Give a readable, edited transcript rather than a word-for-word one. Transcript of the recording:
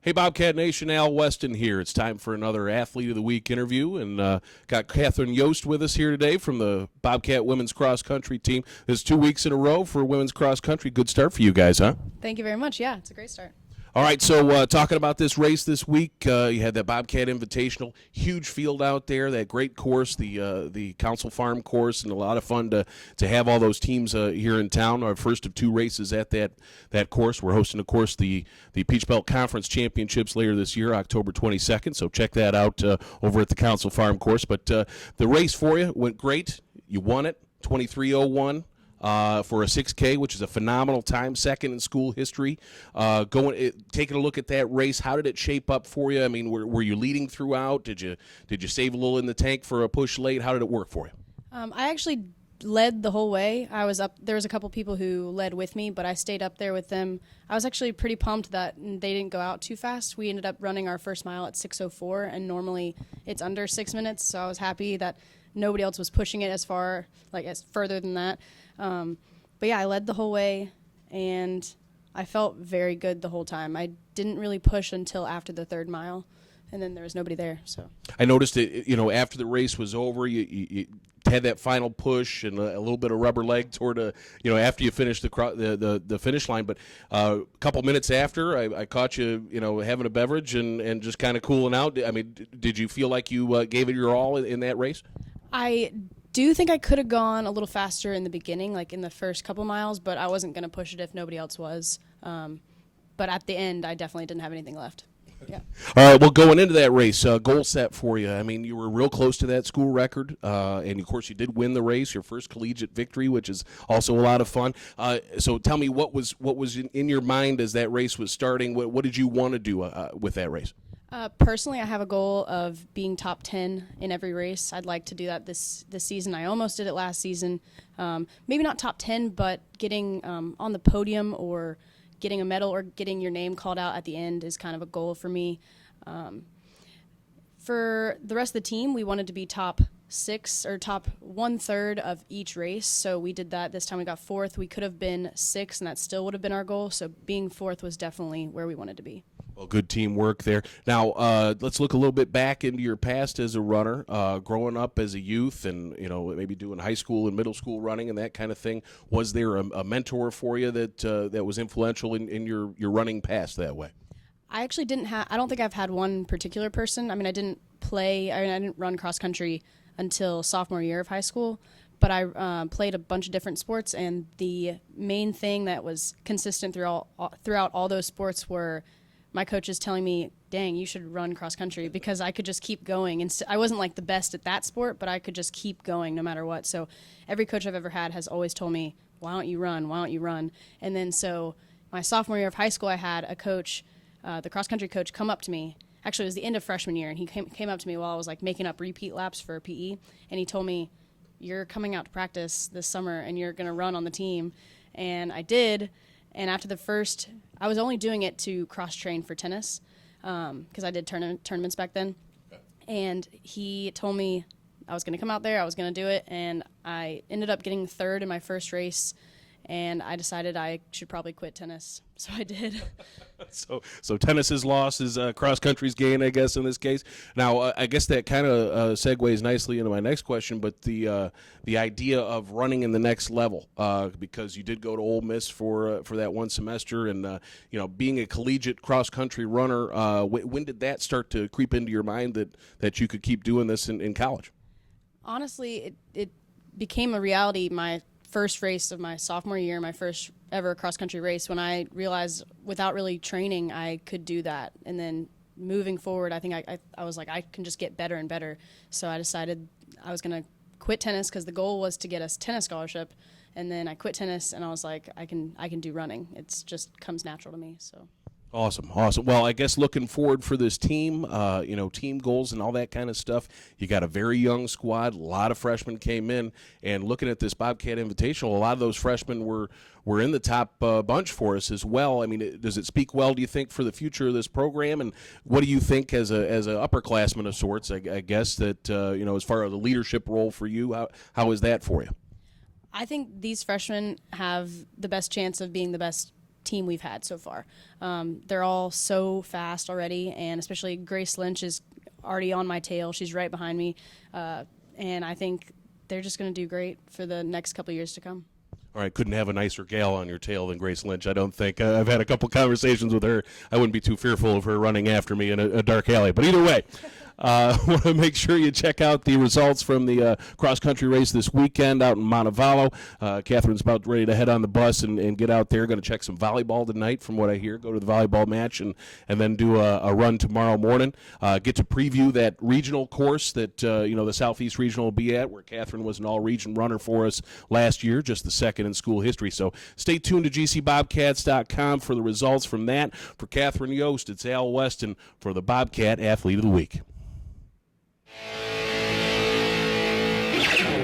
Hey, Bobcat Nation, Al Weston here. It's time for another Athlete of the Week interview, and got Katherine Yost with us here today from the Bobcat women's cross country team. This is 2 weeks in a row for women's cross country. Good start for you guys, huh? Thank you very much. Yeah, it's a great start. All right, so talking about this race this week, you had that Bobcat Invitational, huge field out there, that great course, the Council Farm course, and a lot of fun to have all those teams here in town. Our first of two races at that course. We're hosting, of course, the Peach Belt Conference Championships later this year, October 22nd, so check that out over at the Council Farm course. But the race for you went great. You won it, 23:01. For a 6K, which is a phenomenal time, second in school history. Taking a look at that race, how did it shape up for you? I mean, were you leading throughout? Did you save a little in the tank for a push late? How did it work for you? I actually led the whole way. I was up. There was a couple people who led with me, but I stayed up there with them. I was actually pretty pumped that they didn't go out too fast. We ended up running our first mile at 6:04, and normally it's under 6 minutes, so I was happy that nobody else was pushing it as further than that. But yeah, I led the whole way, and I felt very good the whole time. I didn't really push until after the third mile, and then there was nobody there. So I noticed it. After the race was over, you had that final push and a little bit of rubber leg toward after you finished the finish line. But a couple minutes after, I caught you having a beverage and just kind of cooling out. I mean, did you feel like you gave it your all in that race? I do think I could have gone a little faster in the beginning, like in the first couple miles, but I wasn't going to push it if nobody else was. But at the end, I definitely didn't have anything left. Yeah. All right, well, going into that race, goal set for you. I mean, you were real close to that school record, and, of course, you did win the race, your first collegiate victory, which is also a lot of fun. So tell me, what was in your mind as that race was starting? What did you want to do with that race? Personally, I have a goal of being top 10 in every race. I'd like to do that this season. I almost did it last season. Maybe not top 10, but getting on the podium or getting a medal or getting your name called out at the end is kind of a goal for me. For the rest of the team, we wanted to be top 6 or top 1/3 of each race. So we did that. This time we got 4th. We could have been 6th, and that still would have been our goal. So being 4th was definitely where we wanted to be. Well, good teamwork there. Now, let's look a little bit back into your past as a runner, growing up as a youth and, maybe doing high school and middle school running and that kind of thing. Was there a mentor for you that was influential in your running past that way? I actually didn't have – I don't think I've had one particular person. I mean, I didn't run cross country until sophomore year of high school, but I played a bunch of different sports, and the main thing that was consistent throughout all those sports were – my coach is telling me, dang, you should run cross country, because I could just keep going. And I wasn't like the best at that sport, but I could just keep going no matter what. So every coach I've ever had has always told me, why don't you run? Why don't you run? And then so my sophomore year of high school, I had a coach, the cross country coach, come up to me. Actually, it was the end of freshman year, and he came up to me while I was like making up repeat laps for PE, and he told me, you're coming out to practice this summer, and you're going to run on the team. And I did. And after the first, I was only doing it to cross-train for tennis because I did tournaments back then. And he told me I was going to come out there, I was going to do it, and I ended up getting 3rd in my first race, and I decided I should probably quit tennis. So I did. So tennis's loss is cross country's gain, I guess, in this case. Now, I guess that kind of segues nicely into my next question, but the idea of running in the next level, because you did go to Ole Miss for that one semester, and being a collegiate cross country runner, when did that start to creep into your mind that you could keep doing this in college? Honestly, it became a reality my first race of my sophomore year, my first ever cross-country race, when I realized without really training I could do that. And then moving forward, I think I was like, I can just get better and better. So I decided I was going to quit tennis because the goal was to get a tennis scholarship. And then I quit tennis, and I was like, I can do running. It's just comes natural to me. So. Awesome. Well, I guess looking forward for this team, team goals and all that kind of stuff. You got a very young squad. A lot of freshmen came in, and looking at this Bobcat Invitational, a lot of those freshmen were in the top bunch for us as well. I mean, does it speak well, do you think, for the future of this program? And what do you think as a upperclassman of sorts, I guess, that, as far as the leadership role for you, how is that for you? I think these freshmen have the best chance of being the best team we've had so far. They're all so fast already, and especially Grace Lynch is already on my tail. She's right behind me, and I think they're just going to do great for the next couple years to come. All right, couldn't have a nicer gal on your tail than Grace Lynch, I don't think. I've had a couple conversations with her. I wouldn't be too fearful of her running after me in a dark alley. But either way, want to make sure you check out the results from the cross-country race this weekend out in Montevallo. Catherine's about ready to head on the bus and get out there. Going to check some volleyball tonight, from what I hear. Go to the volleyball match and then do a run tomorrow morning. Get to preview that regional course that the Southeast Regional will be at, where Katherine was an all-region runner for us last year, just the second in school history. So stay tuned to GCBobcats.com for the results from that. For Katherine Yost, it's Al Weston for the Bobcat Athlete of the Week.